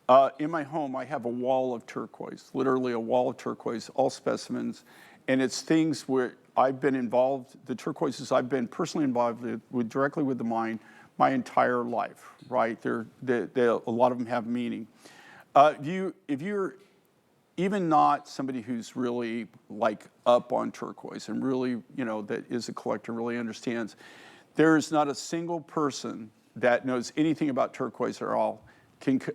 I have a wall of turquoise, literally a wall of turquoise, all specimens, and it's things where I've been involved, the turquoises I've been personally involved with directly with the mine my entire life, right? A lot of them have meaning. If you're even not somebody who's really like up on turquoise and really, that is a collector, really understands, there's not a single person that knows anything about turquoise at all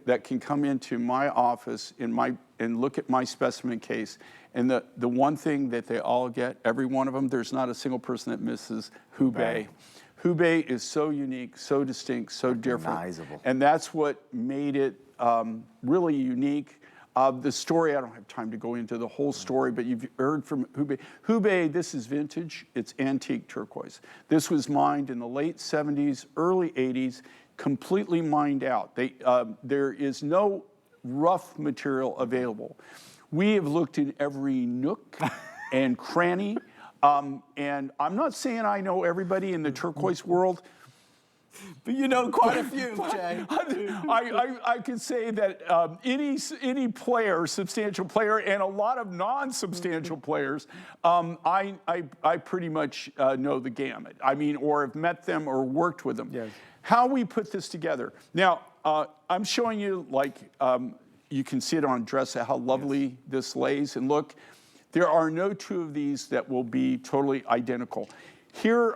that can come into my office and look at my specimen case, and the one thing that they all get, every one of them, there's not a single person that misses Hubei. Hubei is so unique, so distinct, so different, and that's what made it really unique. The story, I don't have time to go into the whole story, but you've heard from Hubei. Hubei, this is vintage, it's antique turquoise. This was mined in the late 70s, early 80s, completely mined out. There is no rough material available. We have looked in every nook and cranny, and I'm not saying I know everybody in the turquoise world, but you know quite a few, Jay. I could say that any player, substantial player, and a lot of non-substantial players, I pretty much know the gamut. I mean, or have met them or worked with them. Yes. How we put this together. Now, I'm showing you, you can see it on dress, how lovely this lays. And look, there are no two of these that will be totally identical. Here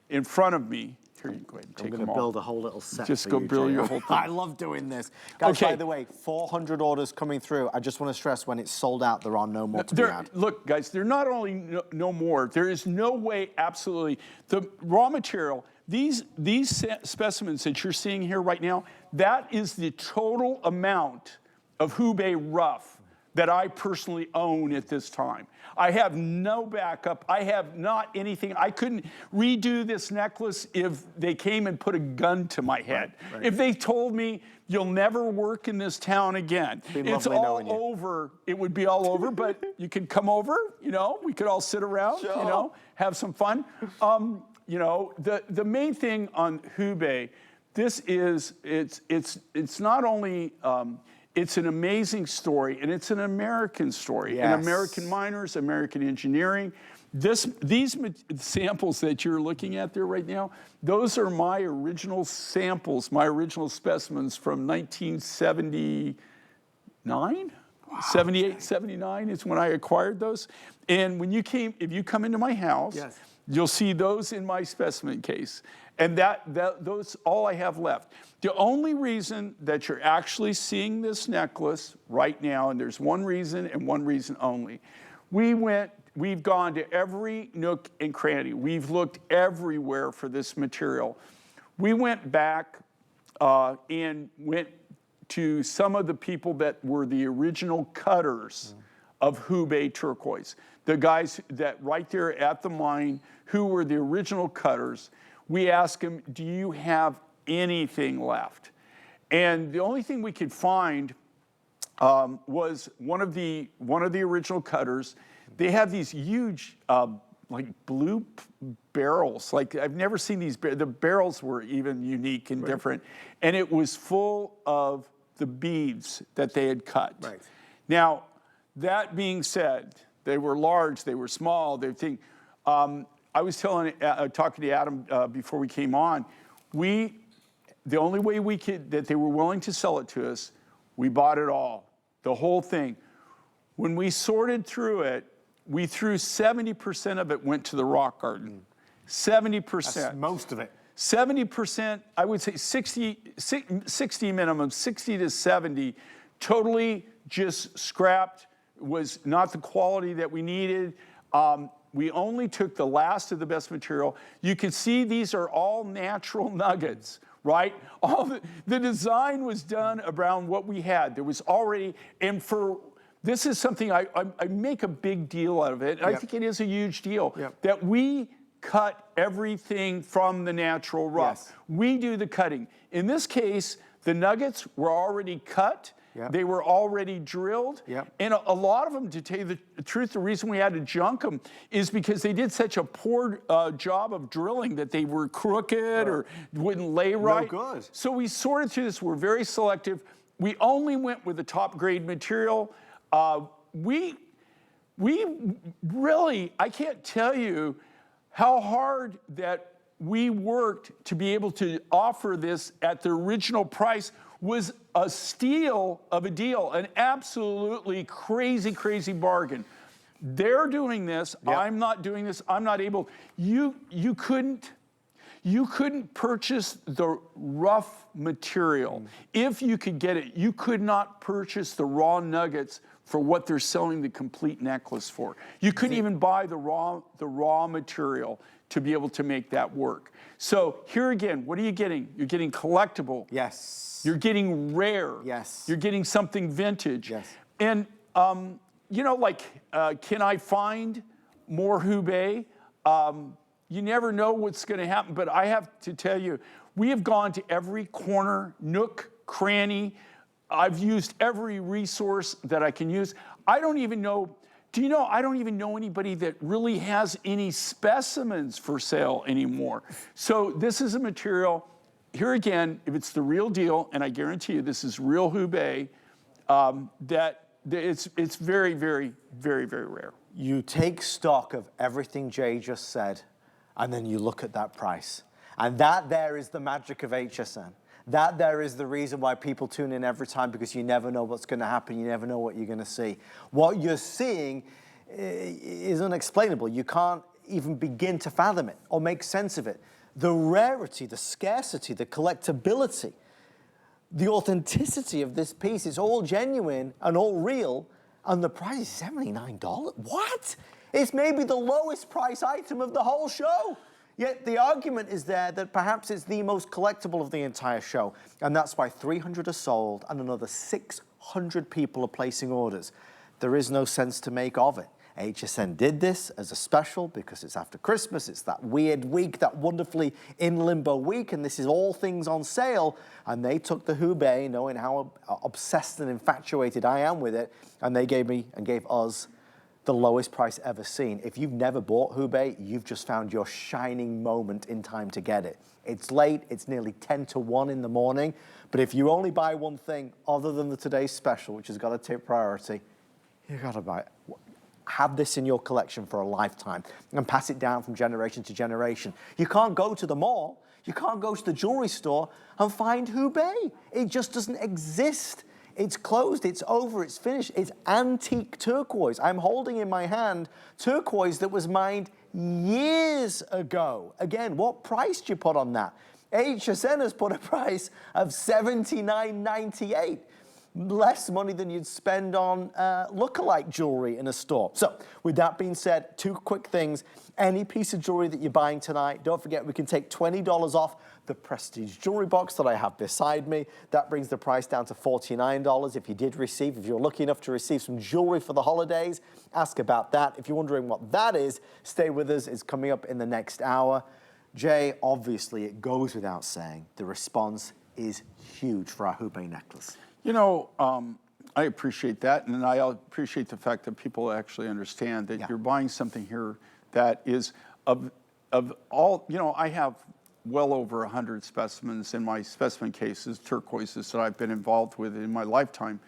in front of me, here you go ahead and take them all. I'm going to build a whole little set. Just go build your whole thing. I love doing this. Guys, by the way, 400 orders coming through. I just want to stress, when it's sold out, there are no more to be had. Look, guys, they're not only no more, there is no way, absolutely. The raw material, these specimens that you're seeing here right now, that is the total amount of Hubei rough that I personally own at this time. I have no backup. I have not anything. I couldn't redo this necklace if they came and put a gun to my head. Right. If they told me, you'll never work in this town again, it's all over, it would be all over, but you could come over, you know, we could all sit around, you know, have some fun. You know, the main thing on Hubei, this is, it's not only, it's an amazing story, and it's an American story. Yes. And American miners, American engineering. These samples that you're looking at there right now, those are my original samples, my original specimens from 1979? Wow. 78, 79 is when I acquired those. And when you came, if you come into my house, yes, you'll see those in my specimen case. And those all I have left. The only reason that you're actually seeing this necklace right now, and there's one reason and one reason only, we've gone to every nook and cranny. We've looked everywhere for this material. We went back and went to some of the people that were the original cutters of Hubei turquoise. The guys that right there at the mine who were the original cutters. We asked them, do you have anything left? And the only thing we could find was one of the original cutters. They have these huge, like blue barrels. Like I've never seen these. The barrels were even unique and different, and it was full of the beads that they had cut. Right. Now, that being said, they were large, they were small. They think. I was talking to Adam before we came on. The only way that they were willing to sell it to us, we bought it all, the whole thing. When we sorted through it, we threw 70% of it went to the rock garden. 70%. That's most of it. 70%, I would say 60 minimum, 60 to 70, totally just scrapped, was not the quality that we needed. We only took the last of the best material. You can see these are all natural nuggets, right? All the design was done around what we had. There was already, and this is something I make a big deal out of it. Yep. I think it is a huge deal that we cut everything from the natural rock. Yes. We do the cutting. In this case, the nuggets were already cut. Yep. They were already drilled. Yep. And a lot of them, to tell you the truth, the reason we had to junk them is because they did such a poor job of drilling that they were crooked or wouldn't lay right. No good. So we sorted through this. We're very selective. We only went with the top grade material. We really, I can't tell you how hard that we worked to be able to offer this at the original price. Was a steal of a deal, an absolutely crazy, crazy bargain. They're doing this. Yep. I'm not doing this. I'm not able. You couldn't purchase the rough material. If you could get it, you could not purchase the raw nuggets for what they're selling the complete necklace for. You couldn't even buy the raw material to be able to make that work. So here again, what are you getting? You're getting collectible. Yes. You're getting rare. Yes. You're getting something vintage. Yes. And, you know, like, can I find more Hubei? You never know what's going to happen, but I have to tell you, we have gone to every corner, nook, cranny. I've used every resource that I can use. I don't even know, do you know, I don't even know anybody that really has any specimens for sale anymore. So this is a material. Here again, if it's the real deal, and I guarantee you this is real Hubei, that it's very, very, very, very rare. You take stock of everything Jay just said, and then you look at that price. And that there is the magic of HSN. That there is the reason why people tune in every time, because you never know what's going to happen. You never know what you're going to see. What you're seeing is unexplainable. You can't even begin to fathom it or make sense of it. The rarity, the scarcity, the collectability, the authenticity of this piece is all genuine and all real, and the price is $79. What? It's maybe the lowest price item of the whole show. Yet the argument is there that perhaps it's the most collectible of the entire show, and that's why 300 are sold and another 600 people are placing orders. there is no sense to make of it. HSN did this as a special because it's after Christmas, it's that weird week, that wonderfully in limbo week, and this is all things on sale. And they took the Hubei, knowing how obsessed and infatuated I am with it, and they gave me and gave us the lowest price ever seen. If you've never bought Hubei, you've just found your shining moment in time to get it. It's late, it's nearly 10 to 1 in the morning, but if you only buy one thing other than the today's special, which has got to take priority, you gotta buy it. Have this in your collection for a lifetime and pass it down from generation to generation. You can't go to the mall, you can't go to the jewelry store and find Hubei. It just doesn't exist. It's closed, it's over, it's finished. It's antique turquoise. I'm holding in my hand turquoise that was mined years ago. Again, what price do you put on that? HSN has put a price of $79.98. Less money than you'd spend on lookalike jewelry in a store. So with that being said, two quick things. Any piece of jewelry that you're buying tonight, don't forget we can take $20 off the Prestige jewelry box that I have beside me. That brings the price down to $49. If you're lucky enough to receive some jewelry for the holidays, ask about that. If you're wondering what that is, stay with us. It's coming up in the next hour. Jay, obviously it goes without saying, the response is huge for our Hubei necklace. You know, I appreciate that, and I appreciate the fact that people actually understand that you're buying something here that is of all, you know, I have well over 100 specimens in my specimen cases, turquoises that I've been involved with in my lifetime,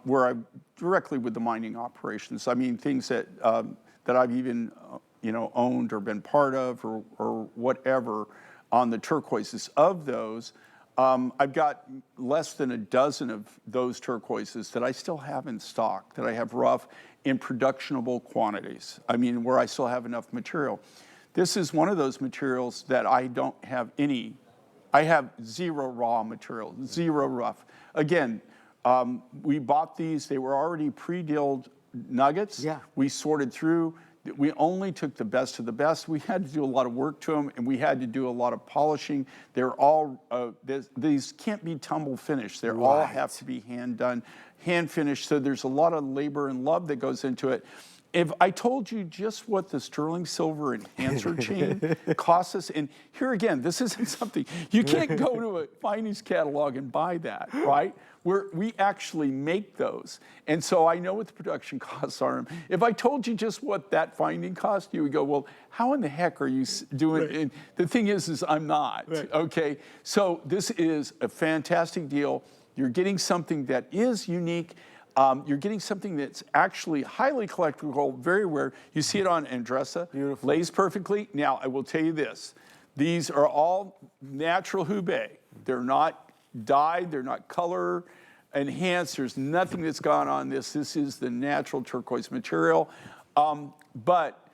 where I'm directly with the mining operations. I mean, things that I've even, you know, owned or been part of or whatever on the turquoises. Of those, I've got less than a dozen of those turquoises that I still have in stock, that I have rough in productionable quantities. I mean, where I still have enough material. This is one of those materials that I don't have any. I have zero raw material, zero rough. Again, we bought these, they were already pre-dealed nuggets. Yeah. We sorted through. We only took the best of the best. We had to do a lot of work to them, and we had to do a lot of polishing. They're all, these can't be tumble finished. They all have to be hand done, hand finished. So there's a lot of labor and love that goes into it. If I told you just what the sterling silver enhancer chain costs us, and here again, this isn't something, you can't go to a findings catalog and buy that, right? We actually make those. And so I know what the production costs are. If I told you just what that finding cost, you would go, well, how in the heck are you doing? Right. And the thing is I'm not, right. Okay? So this is a fantastic deal. You're getting something that is unique. You're getting something that's actually highly collectible, very rare. You see it on Andressa. Beautiful. Lays perfectly. Now, I will tell you this. These are all natural Hubei. They're not dyed. They're not color enhanced. There's nothing that's gone on this. This is the natural turquoise material. But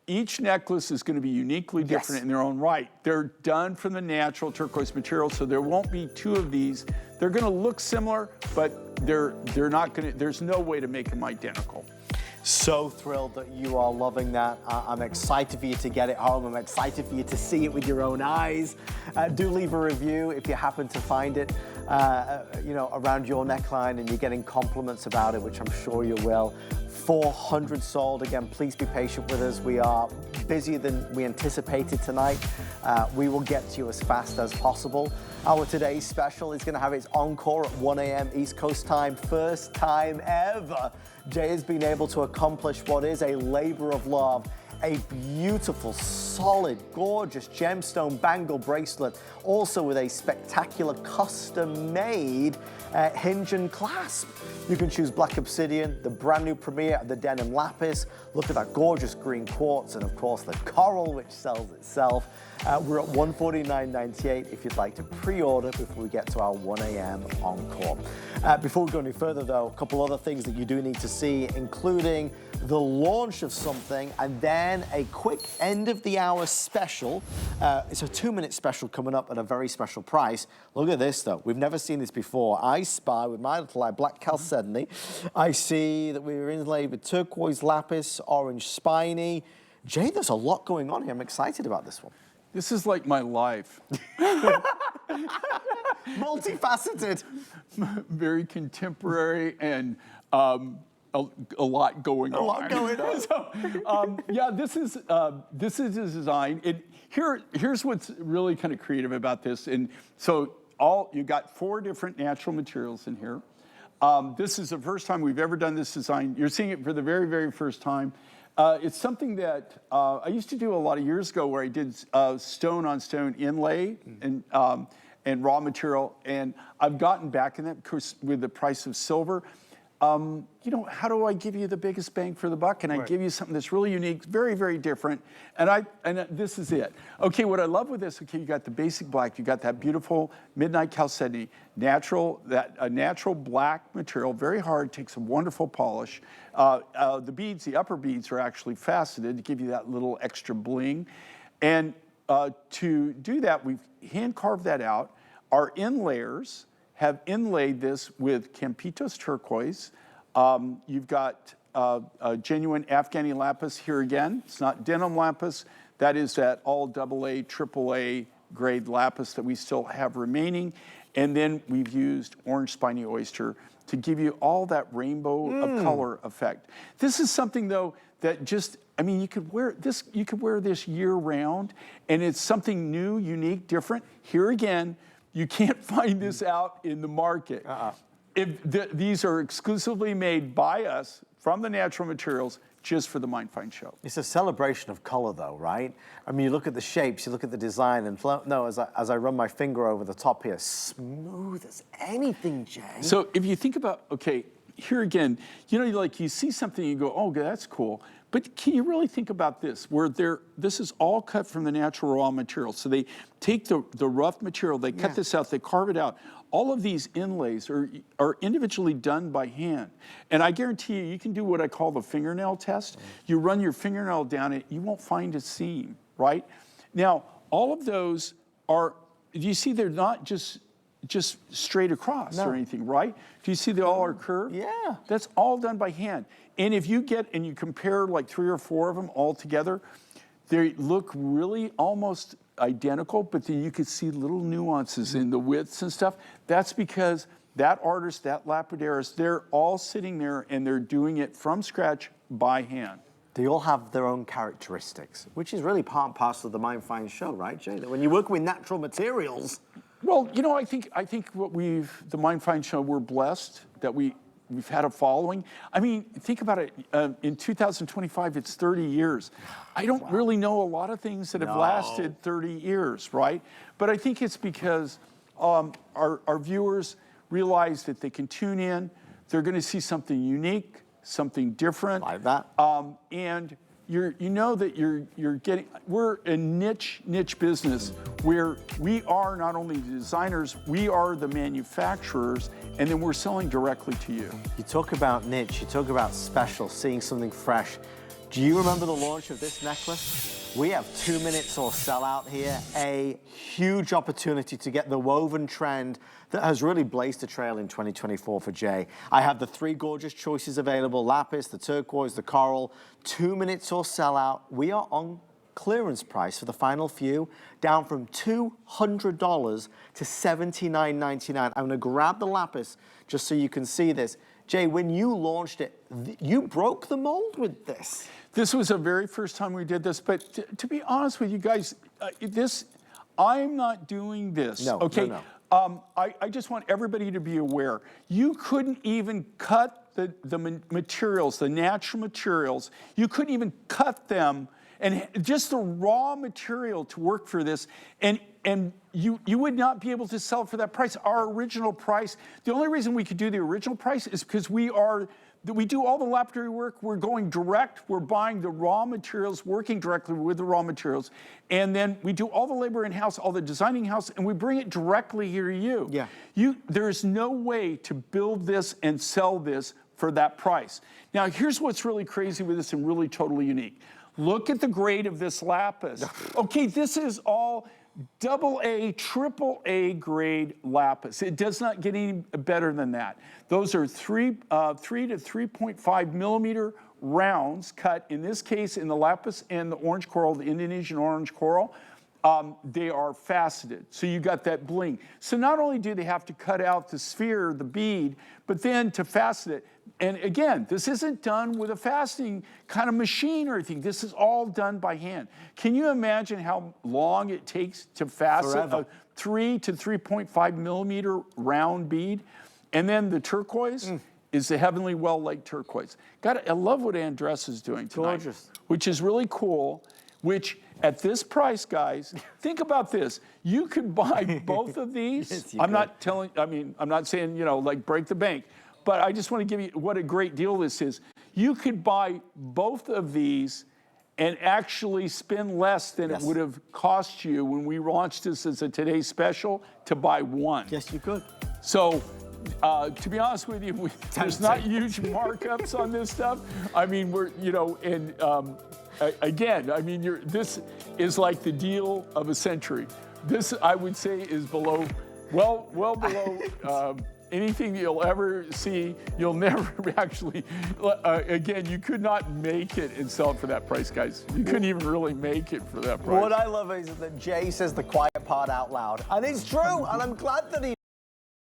each necklace is going to be uniquely different in their own right. They're done from the natural turquoise material, so there won't be two of these. They're going to look similar, but they're not going to, there's no way to make them identical. So thrilled that you are loving that. I'm excited for you to get it home. I'm excited for you to see it with your own eyes. Do leave a review if you happen to find it, you know, around your neckline and you're getting compliments about it, which I'm sure you will. 400 sold. Again, please be patient with us. We are busier than we anticipated tonight. We will get to you as fast as possible. Our today's special is going to have its encore at 1 a.m. East Coast time. First time ever Jay has been able to accomplish what is a labor of love. A beautiful, solid, gorgeous gemstone bangle bracelet, also with a spectacular custom-made hinge and clasp. You can choose black obsidian, the brand new premiere of the denim lapis. Look at that gorgeous green quartz, and of course the coral, which sells itself. We're at $149.98 if you'd like to pre-order before we get to our 1 a.m. encore. Before we go any further though, a couple other things that you do need to see, including the launch of something and then a quick end of the hour special. It's a 2-minute special coming up at a very special price. Look at this though, we've never seen this before. I spy with my little eye, black chalcedony. I see that we were inlaid with turquoise lapis, orange spiny. Jay, there's a lot going on here. I'm excited about this one. This is like my life. Multifaceted. Very contemporary and a lot going on. A lot going on. So, yeah, this is a design. Here's what's really kind of creative about this. And so you got 4 different natural materials in here. This is the first time we've ever done this design. You're seeing it for the very, very first time. It's something that I used to do a lot of years ago, where I did stone on stone inlay and raw material, and I've gotten back in that, of course, with the price of silver. You know, how do I give you the biggest bang for the buck? And I give you something that's really unique, very, very different. And this is it. Okay, what I love with this, okay, you got the basic black, you got that beautiful midnight chalcedony, a natural black material, very hard, takes a wonderful polish. The beads, the upper beads are actually faceted to give you that little extra bling. And to do that, we've hand carved that out. Our inlayers have inlaid this with Campitos turquoise. You've got a genuine Afghani lapis here again. It's not denim lapis. That is that all AA, AAA grade lapis that we still have remaining. And then we've used orange spiny oyster to give you all that rainbow of color effect. This is something, though, that just, I mean, you could wear this year round, and it's something new, unique, different. Here again, you can't find this out in the market. These are exclusively made by us from the natural materials just for the Mind Find show. It's a celebration of color, though, right? I mean, you look at the shapes, you look at the design, and as I run my finger over the top here, smooth as anything, Jay. So if you think about, okay, here again, you know, like you see something, you go, oh, that's cool. But can you really think about this, where this is all cut from the natural raw material. So they take the rough material, they cut this out, they carve it out. All of these inlays are individually done by hand. And I guarantee you can do what I call the fingernail test. You run your fingernail down it, you won't find a seam, right? Now, all of those are, do you see they're not just straight across or anything, right? Do you see they all are curved? Yeah. That's all done by hand. And if you get and you compare like 3 or 4 of them all together, they look really almost identical, but then you could see little nuances in the widths and stuff. That's because that artist, that lapidarist, they're all sitting there and they're doing it from scratch by hand. They all have their own characteristics, which is really part and parcel of the Mind Find show, right, Jay? That when you work with natural materials. Well, you know, I think what the Mind Find show, we're blessed that we've had a following. I mean, think about it. In 2025, it's 30 years. I don't really know a lot of things that have lasted 30 years, right? But I think it's because our viewers realize that they can tune in. They're going to see something unique, something different. Like that. And you know that you're getting, we're a niche business where we are not only the designers, we are the manufacturers, and then we're selling directly to you. You talk about niche, you talk about special, seeing something fresh. Do you remember the launch of this necklace? We have 2 minutes or sell out here, a huge opportunity to get the woven trend that has really blazed a trail in 2024 for Jay. I have the 3 gorgeous choices available, lapis, the turquoise, the coral. 2 minutes or sell out. We are on clearance price for the final few, down from $200 to $79.99. I'm gonna grab the lapis just so you can see this. Jay, when you launched it, you broke the mold with this. This was the very first time we did this, but to be honest with you guys, I'm not doing this. No, okay? No. I just want everybody to be aware. You couldn't even cut the materials, the natural materials. You couldn't even cut them, and just the raw material to work for this, and you would not be able to sell for that price. Our original price, the only reason we could do the original price is because we do all the lapidary work, we're going direct, we're buying the raw materials, working directly with the raw materials, and then we do all the labor in-house, all the designing in-house, and we bring it directly here to you. Yeah. There's no way to build this and sell this for that price. Now, here's what's really crazy with this and really totally unique. Look at the grade of this lapis. Okay, this is all AA, AAA grade lapis. It does not get any better than that. Those are 3 to 3.5 millimeter rounds cut, in this case, in the lapis and the orange coral, the Indonesian orange coral. they are faceted. So you got that bling. So not only do they have to cut out the sphere, the bead, but then to fasten it. And again, this isn't done with a fastening kind of machine or anything. This is all done by hand. Can you imagine how long it takes to fasten a 3 to 3.5 millimeter round bead? And then the turquoise is the Heavenly Well Lake turquoise. I love what Andress is doing tonight. Gorgeous. Which is really cool, which at this price, guys, think about this. You could buy both of these. Yes, I'm not saying, you know, like break the bank, but I just want to give you what a great deal this is. You could buy both of these and actually spend less than it would have cost you when we launched this as a Today Special to buy one. Yes, you could. So, to be honest with you, there's not huge markups on this stuff. I mean, we're, you know, and again, I mean, this is like the deal of a century. This, I would say, is below, well below anything you'll ever see. You'll never actually, again, you could not make it and sell it for that price, guys. You couldn't even really make it for that price. What I love is that Jay says the quiet part out loud. And it's true, and I'm glad that he